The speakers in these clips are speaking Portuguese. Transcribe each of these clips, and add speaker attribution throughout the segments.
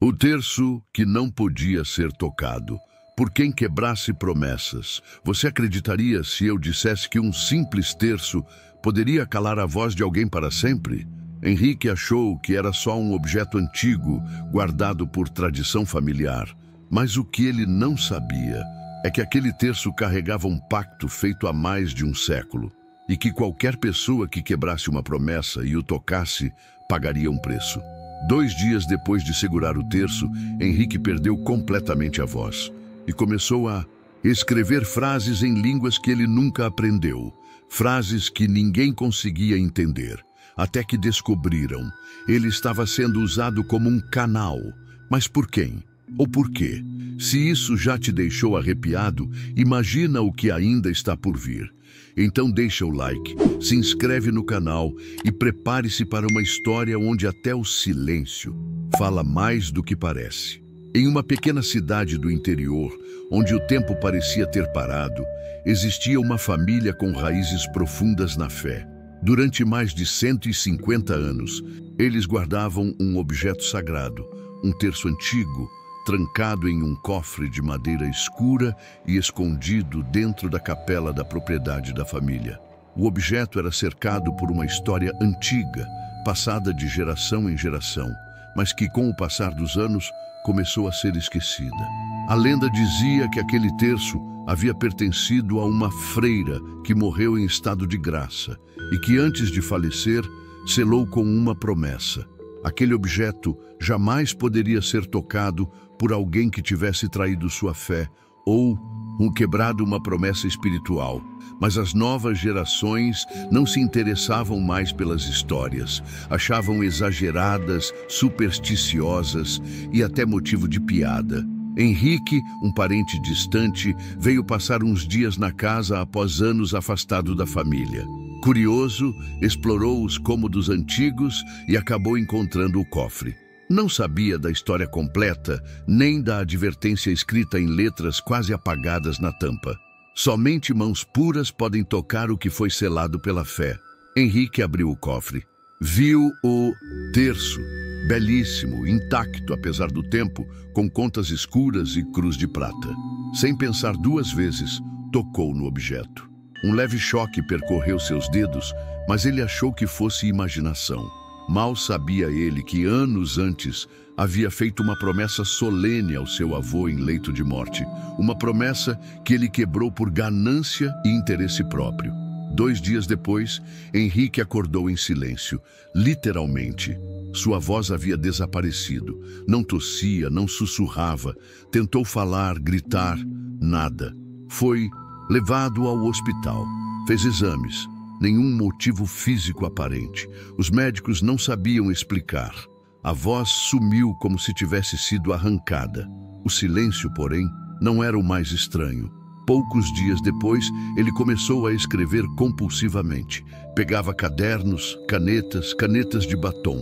Speaker 1: O terço que não podia ser tocado. Por quem quebrasse promessas. Você acreditaria se eu dissesse que um simples terço poderia calar a voz de alguém para sempre? Henrique achou que era só um objeto antigo, guardado por tradição familiar. Mas o que ele não sabia é que aquele terço carregava um pacto feito há mais de um século, e que qualquer pessoa que quebrasse uma promessa e o tocasse, pagaria um preço. 2 dias depois de segurar o terço, Henrique perdeu completamente a voz e começou a escrever frases em línguas que ele nunca aprendeu, frases que ninguém conseguia entender, até que descobriram. Ele estava sendo usado como um canal. Mas por quem? Ou por quê? Se isso já te deixou arrepiado, imagina o que ainda está por vir. Então deixa o like, se inscreve no canal e prepare-se para uma história onde até o silêncio fala mais do que parece. Em uma pequena cidade do interior, onde o tempo parecia ter parado, existia uma família com raízes profundas na fé. Durante mais de 150 anos, eles guardavam um objeto sagrado, um terço antigo, trancado em um cofre de madeira escura e escondido dentro da capela da propriedade da família. O objeto era cercado por uma história antiga, passada de geração em geração, mas que com o passar dos anos começou a ser esquecida. A lenda dizia que aquele terço havia pertencido a uma freira que morreu em estado de graça e que antes de falecer selou com uma promessa. Aquele objeto jamais poderia ser tocado por alguém que tivesse traído sua fé ou quebrado uma promessa espiritual. Mas as novas gerações não se interessavam mais pelas histórias, achavam exageradas, supersticiosas e até motivo de piada. Henrique, um parente distante, veio passar uns dias na casa após anos afastado da família. Curioso, explorou os cômodos antigos e acabou encontrando o cofre. Não sabia da história completa, nem da advertência escrita em letras quase apagadas na tampa. Somente mãos puras podem tocar o que foi selado pela fé. Henrique abriu o cofre. Viu o terço, belíssimo, intacto apesar do tempo, com contas escuras e cruz de prata. Sem pensar 2 vezes, tocou no objeto. Um leve choque percorreu seus dedos, mas ele achou que fosse imaginação. Mal sabia ele que anos antes havia feito uma promessa solene ao seu avô em leito de morte. Uma promessa que ele quebrou por ganância e interesse próprio. 2 dias depois, Henrique acordou em silêncio, literalmente. Sua voz havia desaparecido. Não tossia, não sussurrava. Tentou falar, gritar, nada. Foi levado ao hospital. Fez exames. Nenhum motivo físico aparente. Os médicos não sabiam explicar. A voz sumiu como se tivesse sido arrancada. O silêncio, porém, não era o mais estranho. Poucos dias depois, ele começou a escrever compulsivamente. Pegava cadernos, canetas de batom.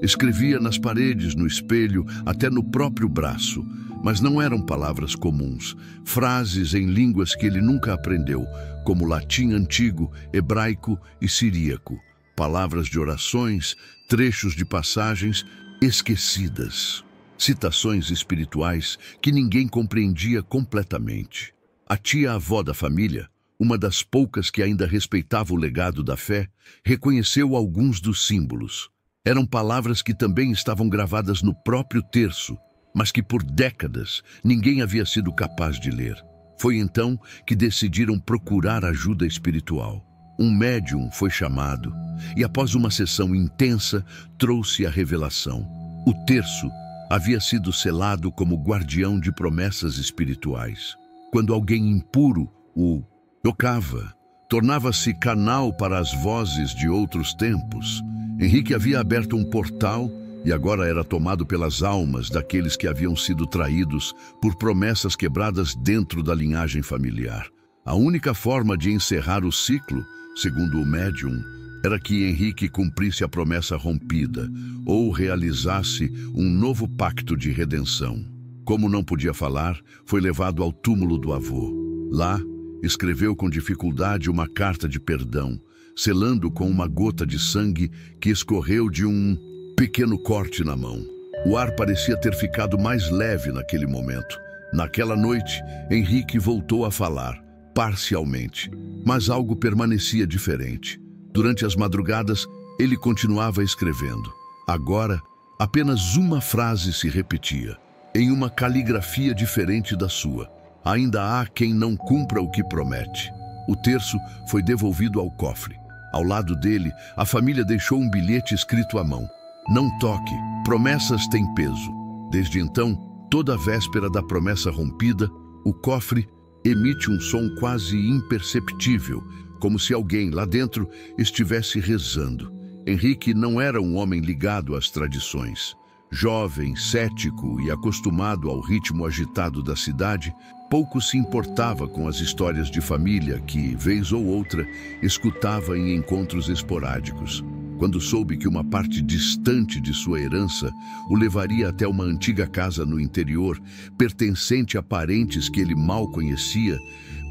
Speaker 1: Escrevia nas paredes, no espelho, até no próprio braço. Mas não eram palavras comuns. Frases em línguas que ele nunca aprendeu, como latim antigo, hebraico e siríaco. Palavras de orações, trechos de passagens esquecidas. Citações espirituais que ninguém compreendia completamente. A tia-avó da família, uma das poucas que ainda respeitava o legado da fé, reconheceu alguns dos símbolos. Eram palavras que também estavam gravadas no próprio terço, mas que por décadas ninguém havia sido capaz de ler. Foi então que decidiram procurar ajuda espiritual. Um médium foi chamado e, após uma sessão intensa, trouxe a revelação. O terço havia sido selado como guardião de promessas espirituais. Quando alguém impuro o tocava, tornava-se canal para as vozes de outros tempos. Henrique havia aberto um portal e agora era tomado pelas almas daqueles que haviam sido traídos por promessas quebradas dentro da linhagem familiar. A única forma de encerrar o ciclo, segundo o médium, era que Henrique cumprisse a promessa rompida ou realizasse um novo pacto de redenção. Como não podia falar, foi levado ao túmulo do avô. Lá, escreveu com dificuldade uma carta de perdão, selando com uma gota de sangue que escorreu de um pequeno corte na mão. O ar parecia ter ficado mais leve naquele momento. Naquela noite, Henrique voltou a falar, parcialmente, mas algo permanecia diferente. Durante as madrugadas, ele continuava escrevendo. Agora, apenas uma frase se repetia, em uma caligrafia diferente da sua. Ainda há quem não cumpra o que promete. O terço foi devolvido ao cofre. Ao lado dele, a família deixou um bilhete escrito à mão. Não toque, promessas têm peso. Desde então, toda a véspera da promessa rompida, o cofre emite um som quase imperceptível, como se alguém lá dentro estivesse rezando. Henrique não era um homem ligado às tradições. Jovem, cético e acostumado ao ritmo agitado da cidade, pouco se importava com as histórias de família que, vez ou outra, escutava em encontros esporádicos. Quando soube que uma parte distante de sua herança o levaria até uma antiga casa no interior, pertencente a parentes que ele mal conhecia,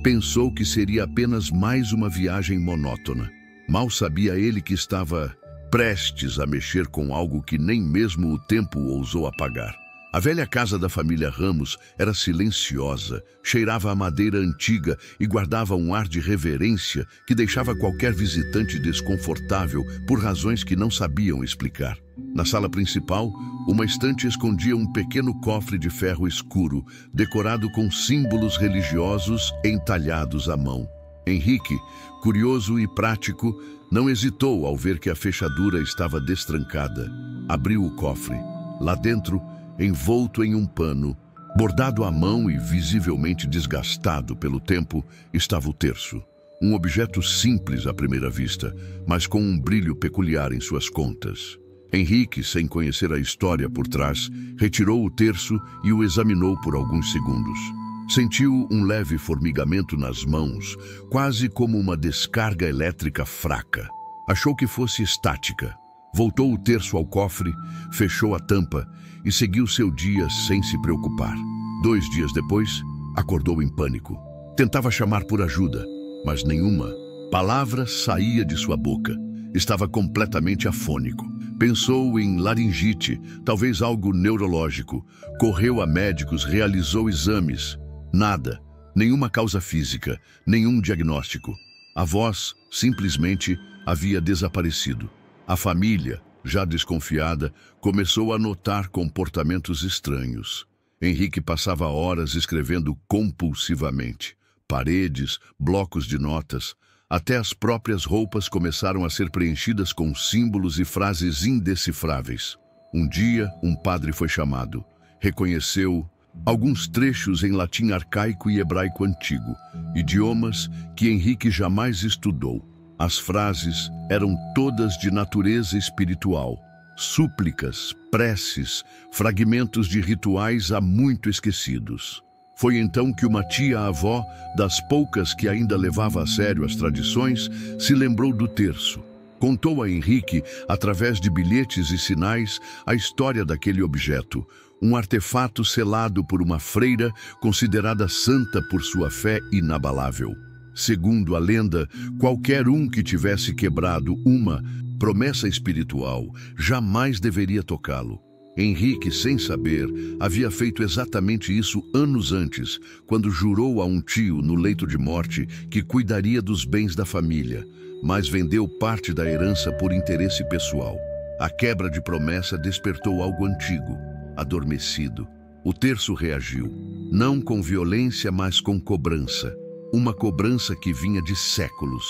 Speaker 1: pensou que seria apenas mais uma viagem monótona. Mal sabia ele que estava prestes a mexer com algo que nem mesmo o tempo ousou apagar. A velha casa da família Ramos era silenciosa, cheirava a madeira antiga e guardava um ar de reverência que deixava qualquer visitante desconfortável por razões que não sabiam explicar. Na sala principal, uma estante escondia um pequeno cofre de ferro escuro, decorado com símbolos religiosos entalhados à mão. Henrique, curioso e prático, não hesitou ao ver que a fechadura estava destrancada. Abriu o cofre. Lá dentro, envolto em um pano, bordado à mão e visivelmente desgastado pelo tempo, estava o terço. Um objeto simples à primeira vista, mas com um brilho peculiar em suas contas. Henrique, sem conhecer a história por trás, retirou o terço e o examinou por alguns segundos. Sentiu um leve formigamento nas mãos, quase como uma descarga elétrica fraca. Achou que fosse estática. Voltou o terço ao cofre, fechou a tampa e seguiu seu dia sem se preocupar. 2 dias depois, acordou em pânico. Tentava chamar por ajuda, mas nenhuma palavra saía de sua boca. Estava completamente afônico. Pensou em laringite, talvez algo neurológico. Correu a médicos, realizou exames. Nada, nenhuma causa física, nenhum diagnóstico. A voz simplesmente havia desaparecido. A família, já desconfiada, começou a notar comportamentos estranhos. Henrique passava horas escrevendo compulsivamente. Paredes, blocos de notas, até as próprias roupas começaram a ser preenchidas com símbolos e frases indecifráveis. Um dia, um padre foi chamado. Reconheceu alguns trechos em latim arcaico e hebraico antigo, idiomas que Henrique jamais estudou. As frases eram todas de natureza espiritual, súplicas, preces, fragmentos de rituais há muito esquecidos. Foi então que uma tia-avó, das poucas que ainda levava a sério as tradições, se lembrou do terço. Contou a Henrique, através de bilhetes e sinais, a história daquele objeto, um artefato selado por uma freira considerada santa por sua fé inabalável. Segundo a lenda, qualquer um que tivesse quebrado uma promessa espiritual jamais deveria tocá-lo. Henrique, sem saber, havia feito exatamente isso anos antes, quando jurou a um tio no leito de morte que cuidaria dos bens da família, mas vendeu parte da herança por interesse pessoal. A quebra de promessa despertou algo antigo, adormecido. O terço reagiu, não com violência, mas com cobrança. Uma cobrança que vinha de séculos.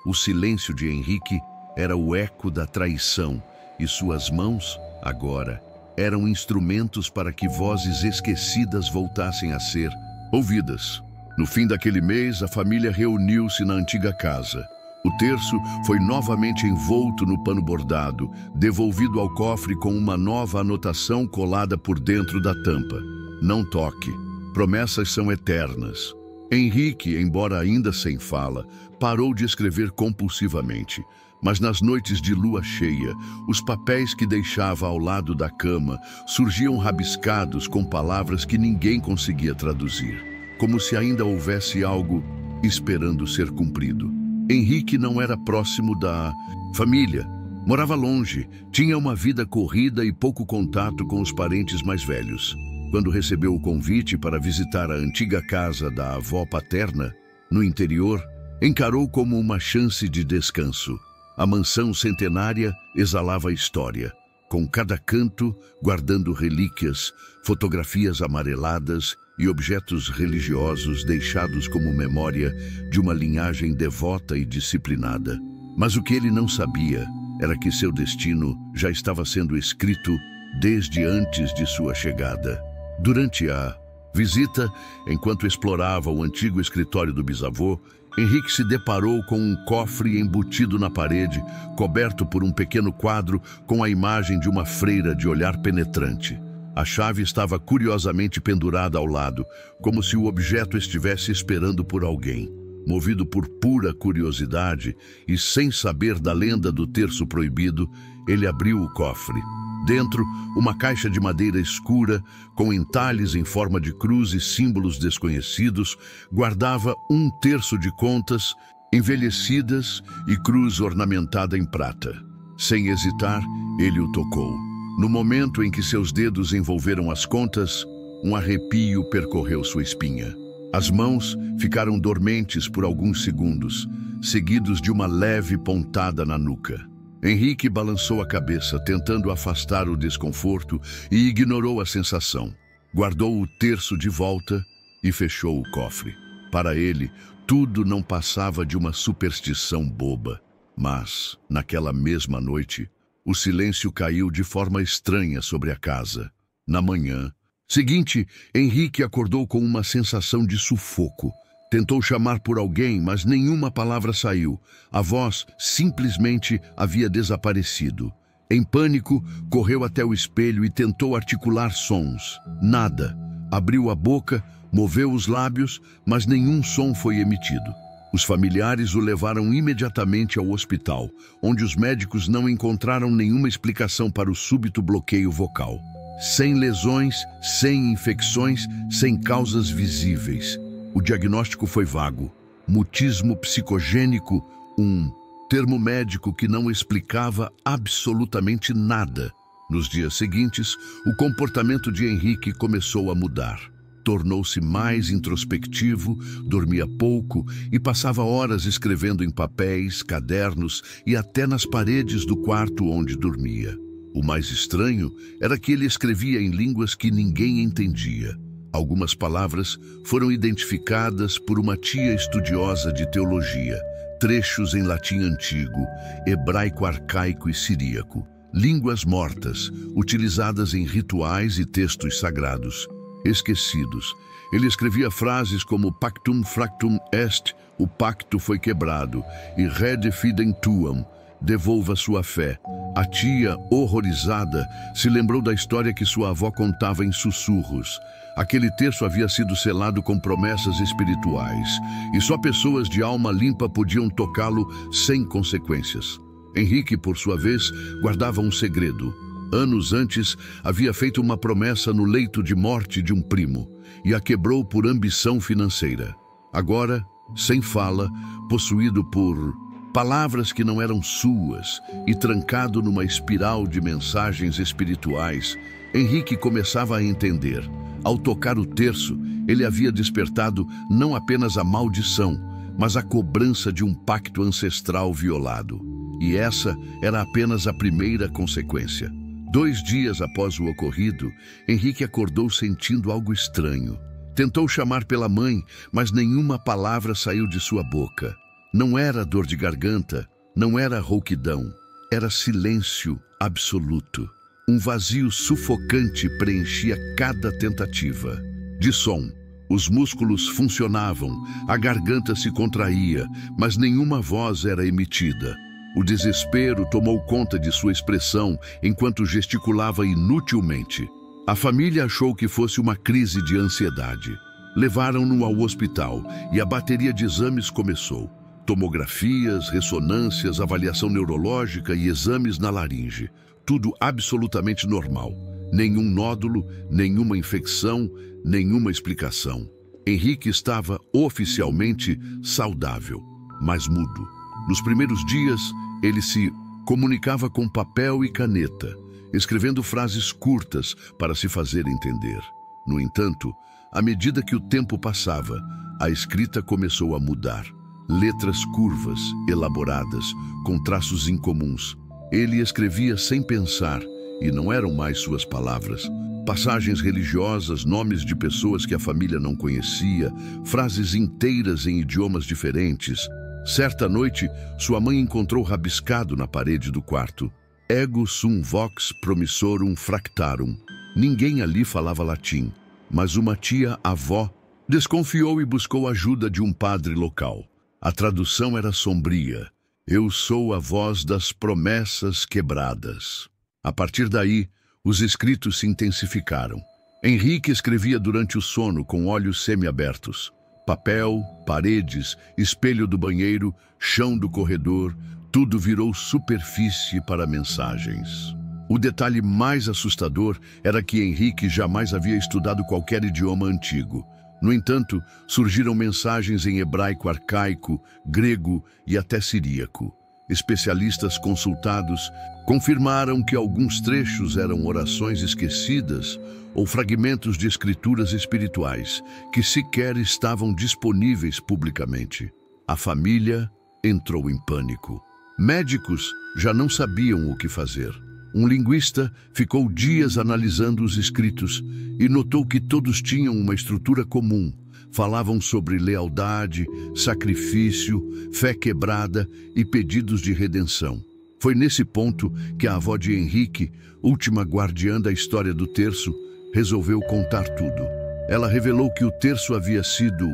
Speaker 1: O silêncio de Henrique era o eco da traição, e suas mãos, agora, eram instrumentos para que vozes esquecidas voltassem a ser ouvidas. No fim daquele mês, a família reuniu-se na antiga casa. O terço foi novamente envolto no pano bordado, devolvido ao cofre com uma nova anotação colada por dentro da tampa. Não toque. Promessas são eternas. Henrique, embora ainda sem fala, parou de escrever compulsivamente. Mas nas noites de lua cheia, os papéis que deixava ao lado da cama surgiam rabiscados com palavras que ninguém conseguia traduzir, como se ainda houvesse algo esperando ser cumprido. Henrique não era próximo da família, Morava longe, tinha uma vida corrida e pouco contato com os parentes mais velhos. Quando recebeu o convite para visitar a antiga casa da avó paterna, no interior, encarou como uma chance de descanso. A mansão centenária exalava história, com cada canto guardando relíquias, fotografias amareladas e objetos religiosos deixados como memória de uma linhagem devota e disciplinada. Mas o que ele não sabia era que seu destino já estava sendo escrito desde antes de sua chegada. Durante a visita, enquanto explorava o antigo escritório do bisavô, Henrique se deparou com um cofre embutido na parede, coberto por um pequeno quadro com a imagem de uma freira de olhar penetrante. A chave estava curiosamente pendurada ao lado, como se o objeto estivesse esperando por alguém. Movido por pura curiosidade e sem saber da lenda do terço proibido, ele abriu o cofre. Dentro, uma caixa de madeira escura, com entalhes em forma de cruz e símbolos desconhecidos, guardava um terço de contas envelhecidas e cruz ornamentada em prata. Sem hesitar, ele o tocou. No momento em que seus dedos envolveram as contas, um arrepio percorreu sua espinha. As mãos ficaram dormentes por alguns segundos, seguidos de uma leve pontada na nuca. Henrique balançou a cabeça, tentando afastar o desconforto, e ignorou a sensação. Guardou o terço de volta e fechou o cofre. Para ele, tudo não passava de uma superstição boba. Mas, naquela mesma noite, o silêncio caiu de forma estranha sobre a casa. Na manhã seguinte, Henrique acordou com uma sensação de sufoco. Tentou chamar por alguém, mas nenhuma palavra saiu. A voz simplesmente havia desaparecido. Em pânico, correu até o espelho e tentou articular sons. Nada. Abriu a boca, moveu os lábios, mas nenhum som foi emitido. Os familiares o levaram imediatamente ao hospital, onde os médicos não encontraram nenhuma explicação para o súbito bloqueio vocal. Sem lesões, sem infecções, sem causas visíveis. O diagnóstico foi vago. Mutismo psicogênico, um termo médico que não explicava absolutamente nada. Nos dias seguintes, o comportamento de Henrique começou a mudar. Tornou-se mais introspectivo, dormia pouco e passava horas escrevendo em papéis, cadernos e até nas paredes do quarto onde dormia. O mais estranho era que ele escrevia em línguas que ninguém entendia. Algumas palavras foram identificadas por uma tia estudiosa de teologia, trechos em latim antigo, hebraico arcaico e siríaco, línguas mortas, utilizadas em rituais e textos sagrados. Esquecidos, ele escrevia frases como pactum fractum est, o pacto foi quebrado, e rede fidem tuam, devolva sua fé. A tia, horrorizada, se lembrou da história que sua avó contava em sussurros. Aquele terço havia sido selado com promessas espirituais, e só pessoas de alma limpa podiam tocá-lo sem consequências. Henrique, por sua vez, guardava um segredo. Anos antes, havia feito uma promessa no leito de morte de um primo, e a quebrou por ambição financeira. Agora, sem fala, possuído por palavras que não eram suas e trancado numa espiral de mensagens espirituais, Henrique começava a entender. Ao tocar o terço, ele havia despertado não apenas a maldição, mas a cobrança de um pacto ancestral violado. E essa era apenas a primeira consequência. 2 dias após o ocorrido, Henrique acordou sentindo algo estranho. Tentou chamar pela mãe, mas nenhuma palavra saiu de sua boca. Não era dor de garganta, não era rouquidão, era silêncio absoluto. Um vazio sufocante preenchia cada tentativa. De som, os músculos funcionavam, a garganta se contraía, mas nenhuma voz era emitida. O desespero tomou conta de sua expressão enquanto gesticulava inutilmente. A família achou que fosse uma crise de ansiedade. Levaram-no ao hospital e a bateria de exames começou. Tomografias, ressonâncias, avaliação neurológica e exames na laringe. Tudo absolutamente normal. Nenhum nódulo, nenhuma infecção, nenhuma explicação. Henrique estava oficialmente saudável, mas mudo. Nos primeiros dias, ele se Comunicava com papel e caneta, escrevendo frases curtas para se fazer entender. No entanto, à medida que o tempo passava, a escrita começou a mudar. Letras curvas, elaboradas, com traços incomuns. Ele escrevia sem pensar, e não eram mais suas palavras. Passagens religiosas, nomes de pessoas que a família não conhecia, frases inteiras em idiomas diferentes. Certa noite, sua mãe encontrou rabiscado na parede do quarto: Ego sum vox promissorum fractarum. Ninguém ali falava latim, mas uma tia-avó desconfiou e buscou ajuda de um padre local. A tradução era sombria: Eu sou a voz das promessas quebradas. A partir daí, os escritos se intensificaram. Henrique escrevia durante o sono, com olhos semiabertos. Papel, paredes, espelho do banheiro, chão do corredor, tudo virou superfície para mensagens. O detalhe mais assustador era que Henrique jamais havia estudado qualquer idioma antigo. No entanto, surgiram mensagens em hebraico arcaico, grego e até siríaco. Especialistas consultados confirmaram que alguns trechos eram orações esquecidas ou fragmentos de escrituras espirituais que sequer estavam disponíveis publicamente. A família entrou em pânico. Médicos já não sabiam o que fazer. Um linguista ficou dias analisando os escritos e notou que todos tinham uma estrutura comum. Falavam sobre lealdade, sacrifício, fé quebrada e pedidos de redenção. Foi nesse ponto que a avó de Henrique, última guardiã da história do terço, resolveu contar tudo. Ela revelou que o terço havia sido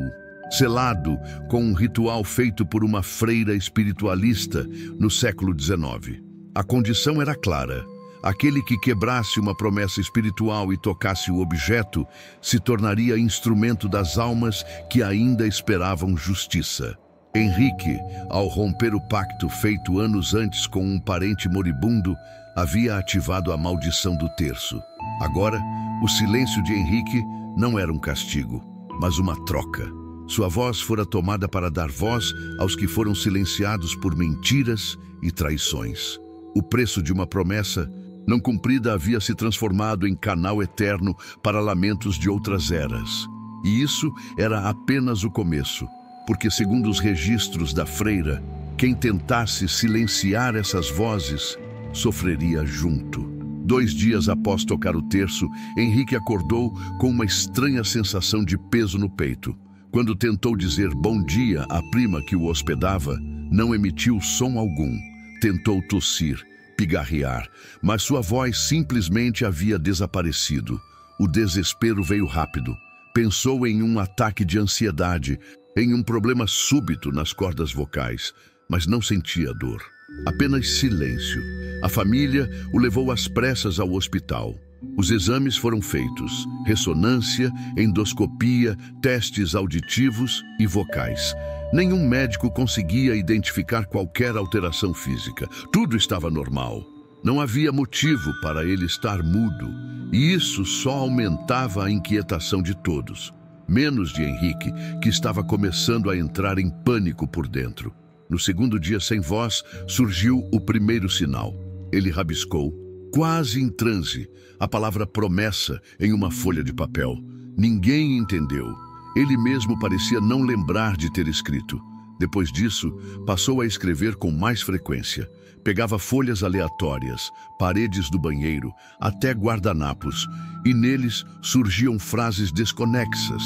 Speaker 1: selado com um ritual feito por uma freira espiritualista no século XIX. A condição era clara: aquele que quebrasse uma promessa espiritual e tocasse o objeto se tornaria instrumento das almas que ainda esperavam justiça. Henrique, ao romper o pacto feito anos antes com um parente moribundo, havia ativado a maldição do terço. Agora, o silêncio de Henrique não era um castigo, mas uma troca. Sua voz fora tomada para dar voz aos que foram silenciados por mentiras e traições. O preço de uma promessa não cumprida havia se transformado em canal eterno para lamentos de outras eras. E isso era apenas o começo, porque, segundo os registros da freira, quem tentasse silenciar essas vozes sofreria junto. 2 dias após tocar o terço, Henrique acordou com uma estranha sensação de peso no peito. Quando tentou dizer bom dia à prima que o hospedava, não emitiu som algum. Tentou tossir, pigarrear, mas sua voz simplesmente havia desaparecido. O desespero veio rápido. Pensou em um ataque de ansiedade, em um problema súbito nas cordas vocais, mas não sentia dor. Apenas silêncio. A família o levou às pressas ao hospital. Os exames foram feitos: ressonância, endoscopia, testes auditivos e vocais. Nenhum médico conseguia identificar qualquer alteração física. Tudo estava normal. Não havia motivo para ele estar mudo. E isso só aumentava a inquietação de todos, menos de Henrique, que estava começando a entrar em pânico por dentro. No segundo dia sem voz, surgiu o primeiro sinal. Ele rabiscou, quase em transe, a palavra promessa em uma folha de papel. Ninguém entendeu. Ele mesmo parecia não lembrar de ter escrito. Depois disso, passou a escrever com mais frequência. Pegava folhas aleatórias, paredes do banheiro, até guardanapos, e neles surgiam frases desconexas,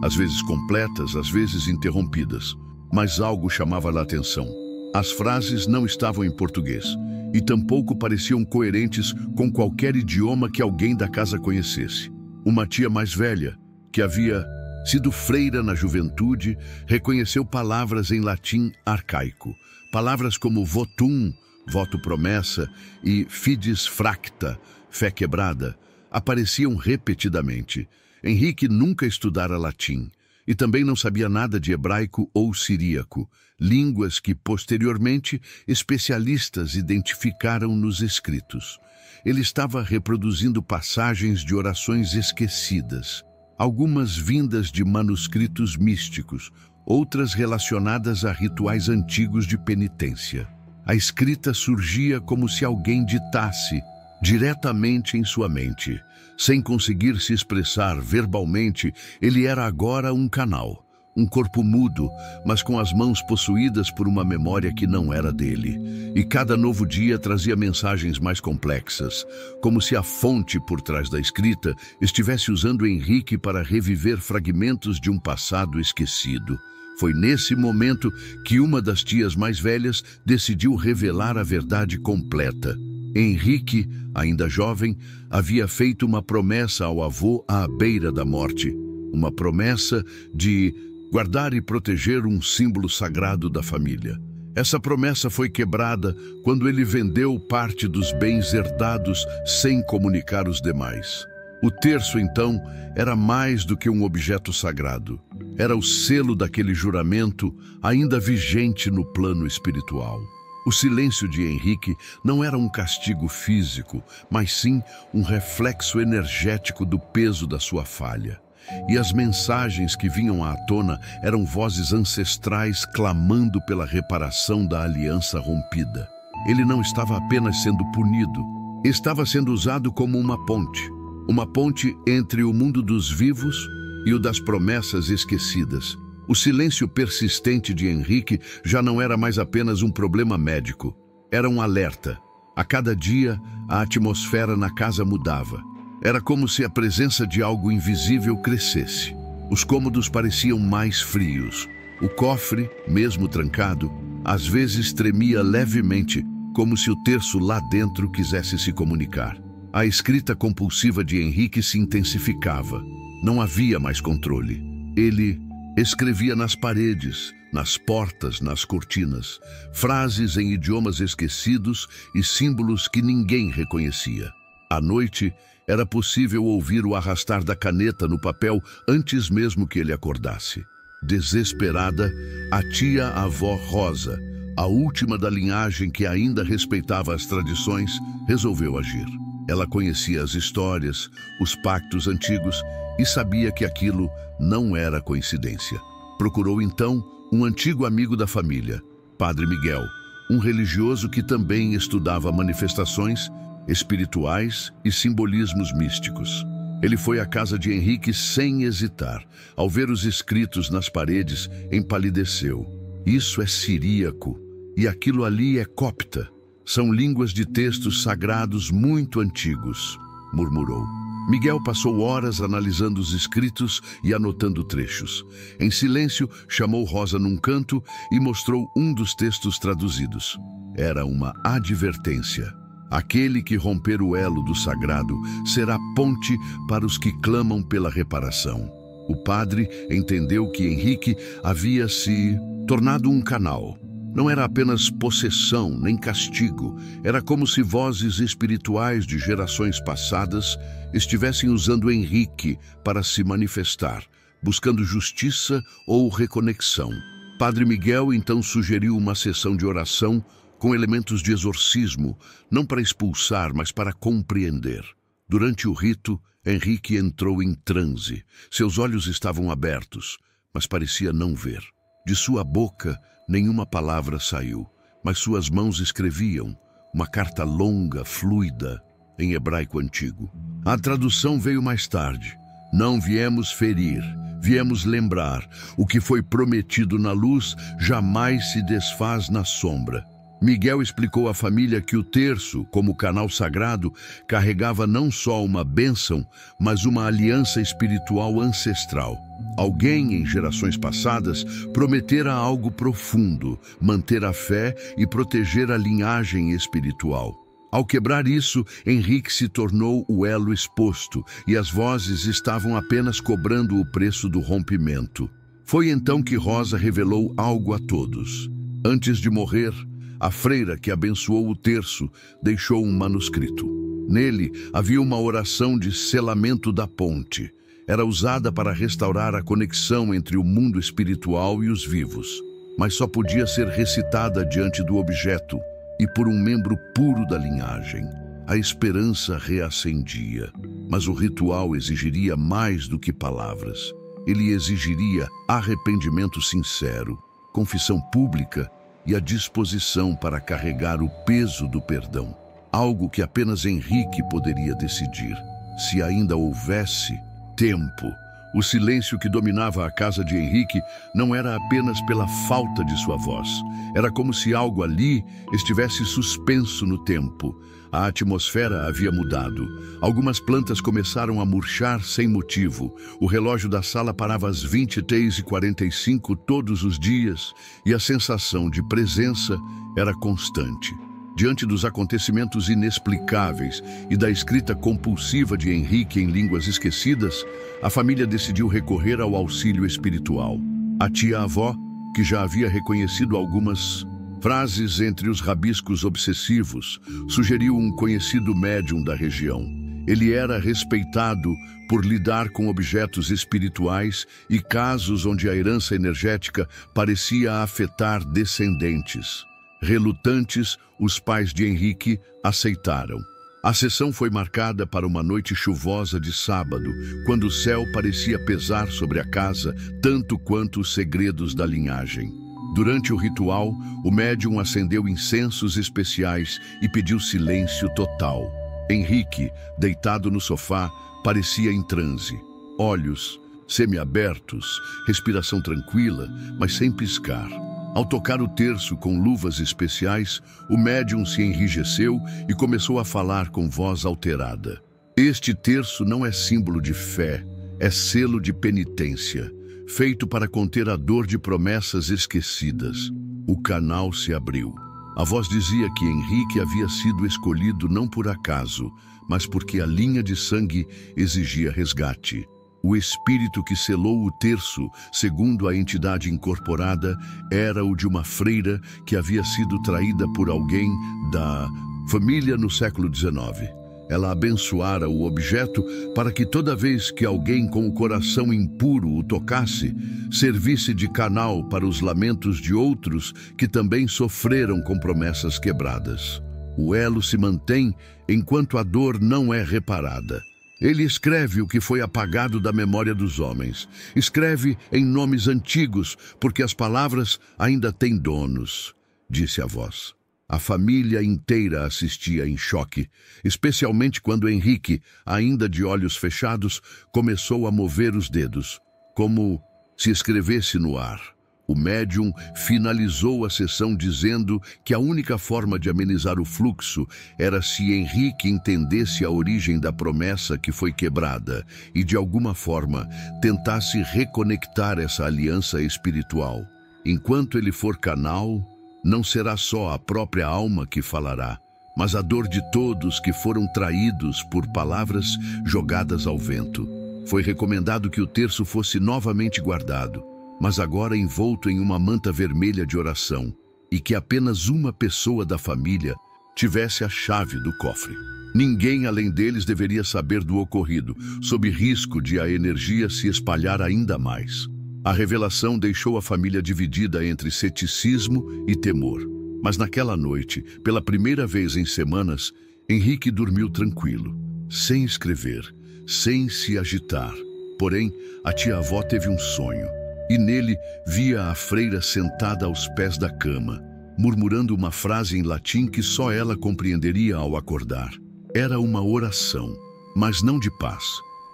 Speaker 1: às vezes completas, às vezes interrompidas. Mas algo chamava-lhe a atenção. As frases não estavam em português, e tampouco pareciam coerentes com qualquer idioma que alguém da casa conhecesse. Uma tia mais velha, que havia sido freira na juventude, reconheceu palavras em latim arcaico. Palavras como votum, voto promessa, e fides fracta, fé quebrada, apareciam repetidamente. Henrique nunca estudara latim e também não sabia nada de hebraico ou siríaco, línguas que, posteriormente, especialistas identificaram nos escritos. Ele estava reproduzindo passagens de orações esquecidas, algumas vindas de manuscritos místicos, outras relacionadas a rituais antigos de penitência. A escrita surgia como se alguém ditasse diretamente em sua mente. Sem conseguir se expressar verbalmente, ele era agora um canal, um corpo mudo, mas com as mãos possuídas por uma memória que não era dele. E cada novo dia trazia mensagens mais complexas, como se a fonte por trás da escrita estivesse usando Henrique para reviver fragmentos de um passado esquecido. Foi nesse momento que uma das tias mais velhas decidiu revelar a verdade completa. Henrique, ainda jovem, havia feito uma promessa ao avô à beira da morte. Uma promessa de guardar e proteger um símbolo sagrado da família. Essa promessa foi quebrada quando ele vendeu parte dos bens herdados sem comunicar os demais. O terço, então, era mais do que um objeto sagrado. Era o selo daquele juramento ainda vigente no plano espiritual. O silêncio de Henrique não era um castigo físico, mas sim um reflexo energético do peso da sua falha. E as mensagens que vinham à tona eram vozes ancestrais clamando pela reparação da aliança rompida. Ele não estava apenas sendo punido, estava sendo usado como uma ponte entre o mundo dos vivos e o das promessas esquecidas. O silêncio persistente de Henrique já não era mais apenas um problema médico, era um alerta. A cada dia, a atmosfera na casa mudava. Era como se a presença de algo invisível crescesse. Os cômodos pareciam mais frios. O cofre, mesmo trancado, às vezes tremia levemente, como se o terço lá dentro quisesse se comunicar. A escrita compulsiva de Henrique se intensificava. Não havia mais controle. Ele escrevia nas paredes, nas portas, nas cortinas, frases em idiomas esquecidos e símbolos que ninguém reconhecia. À noite, era possível ouvir o arrastar da caneta no papel antes mesmo que ele acordasse. Desesperada, a tia-avó Rosa, a última da linhagem que ainda respeitava as tradições, resolveu agir. Ela conhecia as histórias, os pactos antigos e sabia que aquilo não era coincidência. Procurou então um antigo amigo da família, Padre Miguel, um religioso que também estudava manifestações espirituais e simbolismos místicos. Ele foi à casa de Henrique sem hesitar. Ao ver os escritos nas paredes, empalideceu. Isso é siríaco, e aquilo ali é copta. São línguas de textos sagrados muito antigos, murmurou. Miguel passou horas analisando os escritos e anotando trechos. Em silêncio, chamou Rosa num canto e mostrou um dos textos traduzidos. Era uma advertência. Aquele que romper o elo do sagrado será ponte para os que clamam pela reparação. O padre entendeu que Henrique havia se tornado um canal. Não era apenas possessão nem castigo, era como se vozes espirituais de gerações passadas estivessem usando Henrique para se manifestar, buscando justiça ou reconexão. Padre Miguel então sugeriu uma sessão de oração com elementos de exorcismo, não para expulsar, mas para compreender. Durante o rito, Henrique entrou em transe. Seus olhos estavam abertos, mas parecia não ver. De sua boca, nenhuma palavra saiu, mas suas mãos escreviam, uma carta longa, fluida, em hebraico antigo. A tradução veio mais tarde. Não viemos ferir, viemos lembrar. O que foi prometido na luz jamais se desfaz na sombra. Miguel explicou à família que o terço, como canal sagrado, carregava não só uma bênção, mas uma aliança espiritual ancestral. Alguém, em gerações passadas, prometera algo profundo, manter a fé e proteger a linhagem espiritual. Ao quebrar isso, Henrique se tornou o elo exposto e as vozes estavam apenas cobrando o preço do rompimento. Foi então que Rosa revelou algo a todos. Antes de morrer, a freira que abençoou o terço deixou um manuscrito. Nele havia uma oração de selamento da ponte. Era usada para restaurar a conexão entre o mundo espiritual e os vivos, mas só podia ser recitada diante do objeto e por um membro puro da linhagem. A esperança reacendia, mas o ritual exigiria mais do que palavras. Ele exigiria arrependimento sincero, confissão pública e a disposição para carregar o peso do perdão. Algo que apenas Henrique poderia decidir. Se ainda houvesse tempo. O silêncio que dominava a casa de Henrique não era apenas pela falta de sua voz. Era como se algo ali estivesse suspenso no tempo. A atmosfera havia mudado. Algumas plantas começaram a murchar sem motivo. O relógio da sala parava às 23h45 todos os dias e a sensação de presença era constante. Diante dos acontecimentos inexplicáveis e da escrita compulsiva de Henrique em línguas esquecidas, a família decidiu recorrer ao auxílio espiritual. A tia-avó, que já havia reconhecido algumas frases entre os rabiscos obsessivos, sugeriu um conhecido médium da região. Ele era respeitado por lidar com objetos espirituais e casos onde a herança energética parecia afetar descendentes. Relutantes, os pais de Henrique aceitaram. A sessão foi marcada para uma noite chuvosa de sábado, quando o céu parecia pesar sobre a casa tanto quanto os segredos da linhagem. Durante o ritual, o médium acendeu incensos especiais e pediu silêncio total. Henrique, deitado no sofá, parecia em transe. Olhos semiabertos, respiração tranquila, mas sem piscar. Ao tocar o terço com luvas especiais, o médium se enrijeceu e começou a falar com voz alterada. Este terço não é símbolo de fé, é selo de penitência, feito para conter a dor de promessas esquecidas. O canal se abriu. A voz dizia que Henrique havia sido escolhido não por acaso, mas porque a linha de sangue exigia resgate. O espírito que selou o terço, segundo a entidade incorporada, era o de uma freira que havia sido traída por alguém da família no século XIX. Ela abençoara o objeto para que toda vez que alguém com o coração impuro o tocasse, servisse de canal para os lamentos de outros que também sofreram com promessas quebradas. O elo se mantém enquanto a dor não é reparada. Ele escreve o que foi apagado da memória dos homens. Escreve em nomes antigos, porque as palavras ainda têm donos, disse a voz. A família inteira assistia em choque, especialmente quando Henrique, ainda de olhos fechados, começou a mover os dedos, como se escrevesse no ar. O médium finalizou a sessão dizendo que a única forma de amenizar o fluxo era se Henrique entendesse a origem da promessa que foi quebrada e, de alguma forma, tentasse reconectar essa aliança espiritual. Enquanto ele for canal, não será só a própria alma que falará, mas a dor de todos que foram traídos por palavras jogadas ao vento. Foi recomendado que o terço fosse novamente guardado, mas agora envolto em uma manta vermelha de oração, e que apenas uma pessoa da família tivesse a chave do cofre. Ninguém além deles deveria saber do ocorrido, sob risco de a energia se espalhar ainda mais. A revelação deixou a família dividida entre ceticismo e temor. Mas naquela noite, pela primeira vez em semanas, Henrique dormiu tranquilo, sem escrever, sem se agitar. Porém, a tia-avó teve um sonho. E nele via a freira sentada aos pés da cama, murmurando uma frase em latim que só ela compreenderia ao acordar. Era uma oração, mas não de paz.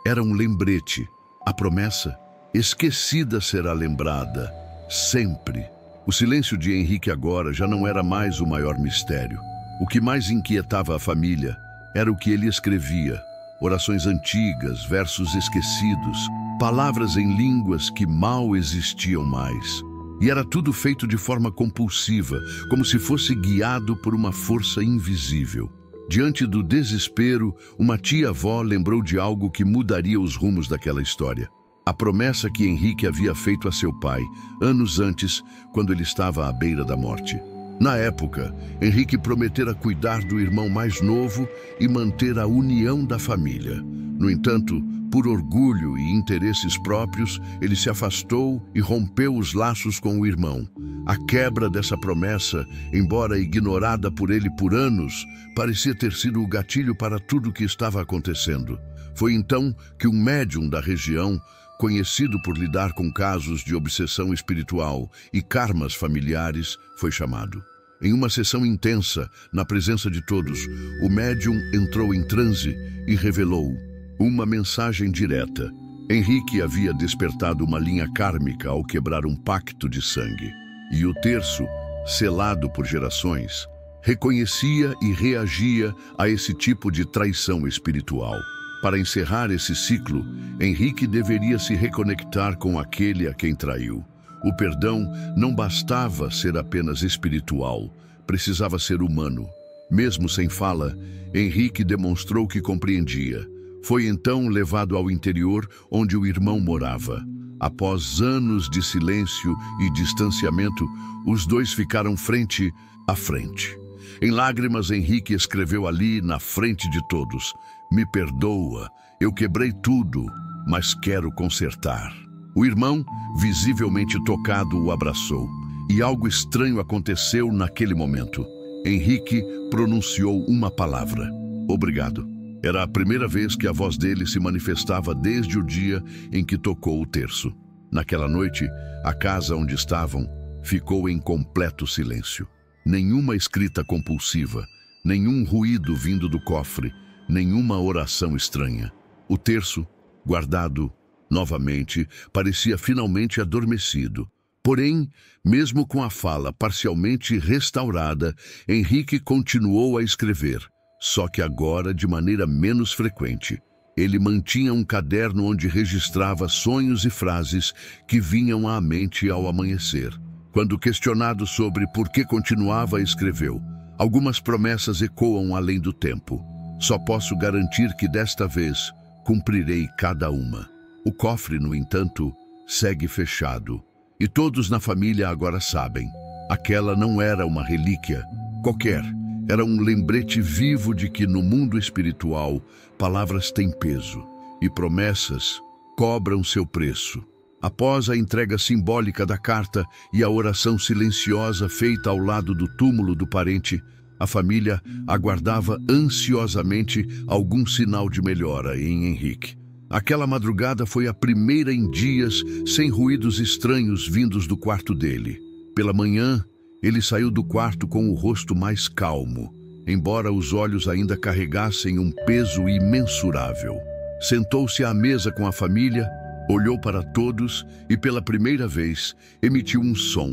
Speaker 1: Era um lembrete. A promessa, esquecida, será lembrada, sempre. O silêncio de Henrique agora já não era mais o maior mistério. O que mais inquietava a família era o que ele escrevia. Orações antigas, versos esquecidos, palavras em línguas que mal existiam mais. E era tudo feito de forma compulsiva, como se fosse guiado por uma força invisível. Diante do desespero, uma tia-avó lembrou de algo que mudaria os rumos daquela história. A promessa que Henrique havia feito a seu pai, anos antes, quando ele estava à beira da morte. Na época, Henrique prometera cuidar do irmão mais novo e manter a união da família. No entanto, por orgulho e interesses próprios, ele se afastou e rompeu os laços com o irmão. A quebra dessa promessa, embora ignorada por ele por anos, parecia ter sido o gatilho para tudo o que estava acontecendo. Foi então que um médium da região, conhecido por lidar com casos de obsessão espiritual e karmas familiares, foi chamado. Em uma sessão intensa, na presença de todos, o médium entrou em transe e revelou uma mensagem direta. Henrique havia despertado uma linha kármica ao quebrar um pacto de sangue. E o terço, selado por gerações, reconhecia e reagia a esse tipo de traição espiritual. Para encerrar esse ciclo, Henrique deveria se reconectar com aquele a quem traiu. O perdão não bastava ser apenas espiritual, precisava ser humano. Mesmo sem fala, Henrique demonstrou que compreendia. Foi então levado ao interior onde o irmão morava. Após anos de silêncio e distanciamento, os dois ficaram frente a frente. Em lágrimas, Henrique escreveu ali, na frente de todos: "Me perdoa, eu quebrei tudo, mas quero consertar." O irmão, visivelmente tocado, o abraçou. E algo estranho aconteceu naquele momento. Henrique pronunciou uma palavra: "Obrigado." Era a primeira vez que a voz dele se manifestava desde o dia em que tocou o terço. Naquela noite, a casa onde estavam ficou em completo silêncio. Nenhuma escrita compulsiva, nenhum ruído vindo do cofre, nenhuma oração estranha. O terço, guardado novamente, parecia finalmente adormecido. Porém, mesmo com a fala parcialmente restaurada, Henrique continuou a escrever, só que agora de maneira menos frequente. Ele mantinha um caderno onde registrava sonhos e frases que vinham à mente ao amanhecer. Quando questionado sobre por que continuava, escreveu: "Algumas promessas ecoam além do tempo. Só posso garantir que desta vez cumprirei cada uma." O cofre, no entanto, segue fechado. E todos na família agora sabem. Aquela não era uma relíquia qualquer. Era um lembrete vivo de que no mundo espiritual, palavras têm peso e promessas cobram seu preço. Após a entrega simbólica da carta e a oração silenciosa feita ao lado do túmulo do parente, a família aguardava ansiosamente algum sinal de melhora em Henrique. Aquela madrugada foi a primeira em dias sem ruídos estranhos vindos do quarto dele. Pela manhã, ele saiu do quarto com o rosto mais calmo, embora os olhos ainda carregassem um peso imensurável. Sentou-se à mesa com a família, olhou para todos e, pela primeira vez, emitiu um som,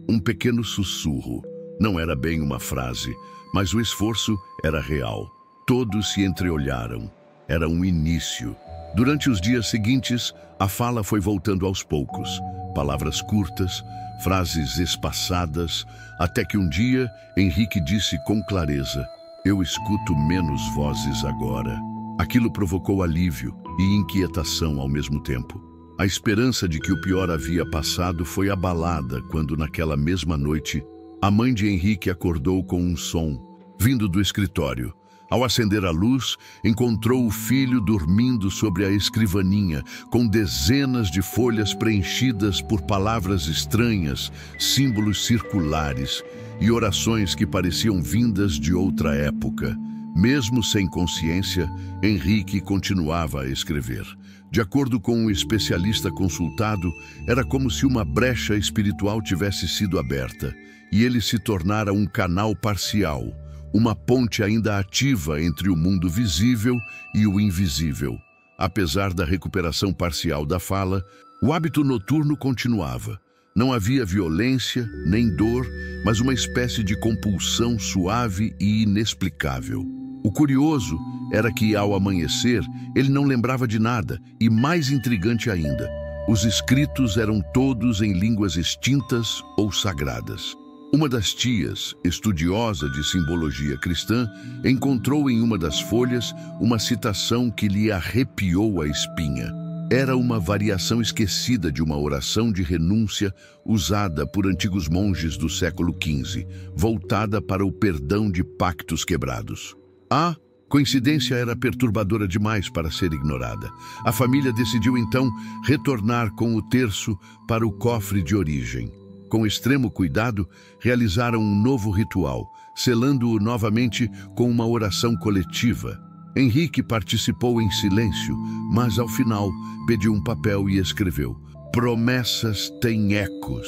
Speaker 1: um pequeno sussurro. Não era bem uma frase, mas o esforço era real. Todos se entreolharam. Era um início. Durante os dias seguintes, a fala foi voltando aos poucos. Palavras curtas, frases espaçadas, até que um dia Henrique disse com clareza: "Eu escuto menos vozes agora." Aquilo provocou alívio e inquietação ao mesmo tempo. A esperança de que o pior havia passado foi abalada quando, naquela mesma noite, a mãe de Henrique acordou com um som vindo do escritório. Ao acender a luz, encontrou o filho dormindo sobre a escrivaninha, com dezenas de folhas preenchidas por palavras estranhas, símbolos circulares e orações que pareciam vindas de outra época. Mesmo sem consciência, Henrique continuava a escrever. De acordo com um especialista consultado, era como se uma brecha espiritual tivesse sido aberta, e ele se tornara um canal parcial, uma ponte ainda ativa entre o mundo visível e o invisível. Apesar da recuperação parcial da fala, o hábito noturno continuava. Não havia violência, nem dor, mas uma espécie de compulsão suave e inexplicável. O curioso era que, ao amanhecer, ele não lembrava de nada, e mais intrigante ainda, os escritos eram todos em línguas extintas ou sagradas. Uma das tias, estudiosa de simbologia cristã, encontrou em uma das folhas uma citação que lhe arrepiou a espinha. Era uma variação esquecida de uma oração de renúncia usada por antigos monges do século XV, voltada para o perdão de pactos quebrados. A coincidência era perturbadora demais para ser ignorada. A família decidiu então retornar com o terço para o cofre de origem. Com extremo cuidado, realizaram um novo ritual, selando-o novamente com uma oração coletiva. Henrique participou em silêncio, mas ao final pediu um papel e escreveu: "Promessas têm ecos,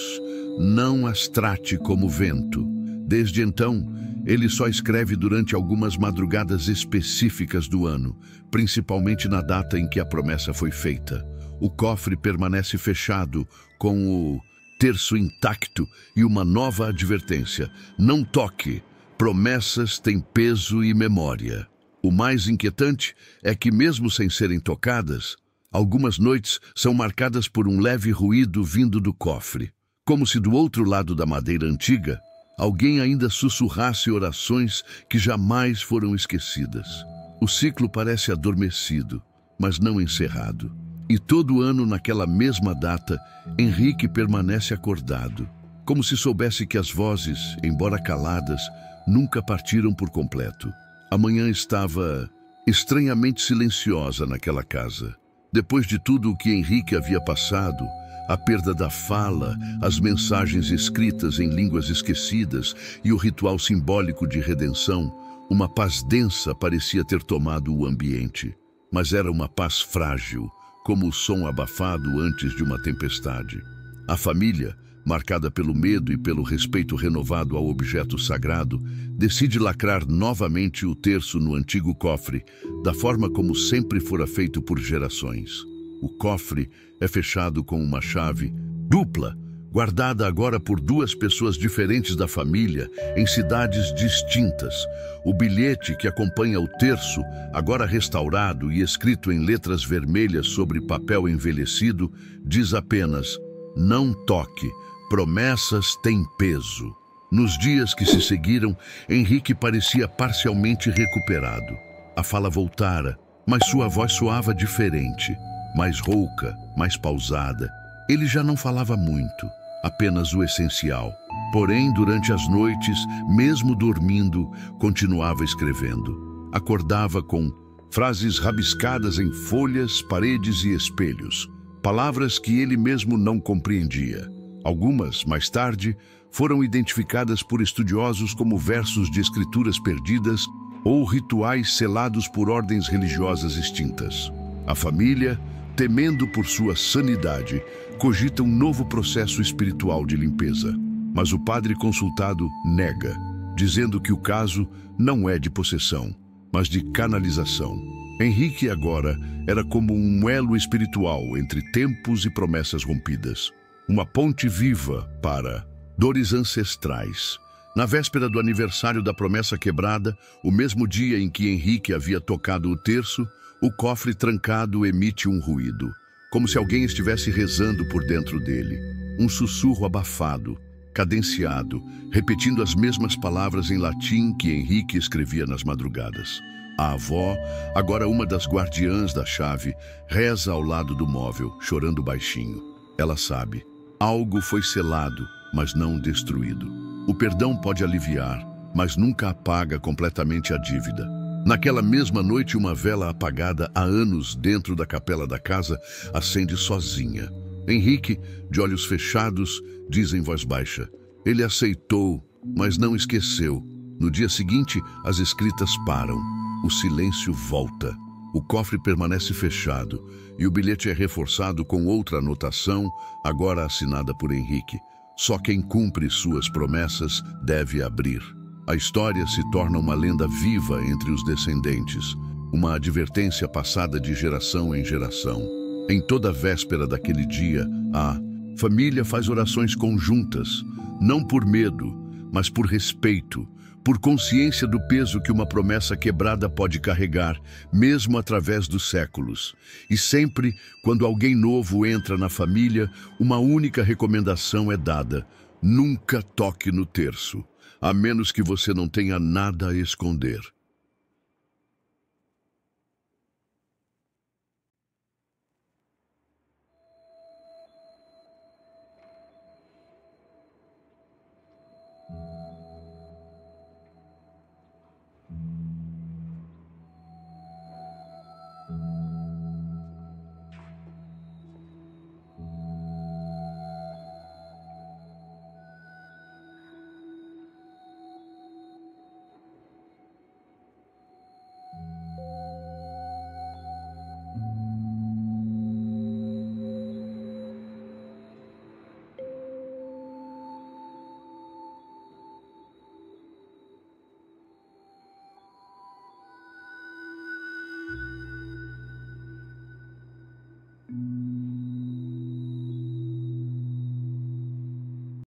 Speaker 1: não as trate como vento." Desde então, ele só escreve durante algumas madrugadas específicas do ano, principalmente na data em que a promessa foi feita. O cofre permanece fechado, com o terço intacto e uma nova advertência: não toque, promessas têm peso e memória. O mais inquietante é que, mesmo sem serem tocadas, algumas noites são marcadas por um leve ruído vindo do cofre, como se do outro lado da madeira antiga alguém ainda sussurrasse orações que jamais foram esquecidas. O ciclo parece adormecido, mas não encerrado. E todo ano, naquela mesma data, Henrique permanece acordado, como se soubesse que as vozes, embora caladas, nunca partiram por completo. A manhã estava estranhamente silenciosa naquela casa. Depois de tudo o que Henrique havia passado, a perda da fala, as mensagens escritas em línguas esquecidas e o ritual simbólico de redenção, uma paz densa parecia ter tomado o ambiente. Mas era uma paz frágil, como o som abafado antes de uma tempestade. A família, marcada pelo medo e pelo respeito renovado ao objeto sagrado, decide lacrar novamente o terço no antigo cofre, da forma como sempre fora feito por gerações. O cofre é fechado com uma chave dupla, guardada agora por duas pessoas diferentes da família, em cidades distintas. O bilhete que acompanha o terço, agora restaurado e escrito em letras vermelhas sobre papel envelhecido, diz apenas: não toque, promessas têm peso. Nos dias que se seguiram, Henrique parecia parcialmente recuperado. A fala voltara, mas sua voz soava diferente, mais rouca, mais pausada. Ele já não falava muito, apenas o essencial. Porém, durante as noites, mesmo dormindo, continuava escrevendo. Acordava com frases rabiscadas em folhas, paredes e espelhos, palavras que ele mesmo não compreendia. Algumas, mais tarde, foram identificadas por estudiosos como versos de escrituras perdidas ou rituais selados por ordens religiosas extintas. A família, temendo por sua sanidade, cogita um novo processo espiritual de limpeza. Mas o padre consultado nega, dizendo que o caso não é de possessão, mas de canalização. Henrique agora era como um elo espiritual entre tempos e promessas rompidas. Uma ponte viva para dores ancestrais. Na véspera do aniversário da promessa quebrada, o mesmo dia em que Henrique havia tocado o terço, o cofre trancado emite um ruído, como se alguém estivesse rezando por dentro dele. Um sussurro abafado, cadenciado, repetindo as mesmas palavras em latim que Henrique escrevia nas madrugadas. A avó, agora uma das guardiãs da chave, reza ao lado do móvel, chorando baixinho. Ela sabe. Algo foi selado, mas não destruído. O perdão pode aliviar, mas nunca apaga completamente a dívida. Naquela mesma noite, uma vela apagada há anos dentro da capela da casa acende sozinha. Henrique, de olhos fechados, diz em voz baixa: ele aceitou, mas não esqueceu. No dia seguinte, as escritas param. O silêncio volta. O cofre permanece fechado e o bilhete é reforçado com outra anotação, agora assinada por Henrique. Só quem cumpre suas promessas deve abrir. A história se torna uma lenda viva entre os descendentes, uma advertência passada de geração em geração. Em toda véspera daquele dia, a família faz orações conjuntas, não por medo, mas por respeito, por consciência do peso que uma promessa quebrada pode carregar, mesmo através dos séculos. E sempre, quando alguém novo entra na família, uma única recomendação é dada: nunca toque no terço, a menos que você não tenha nada a esconder.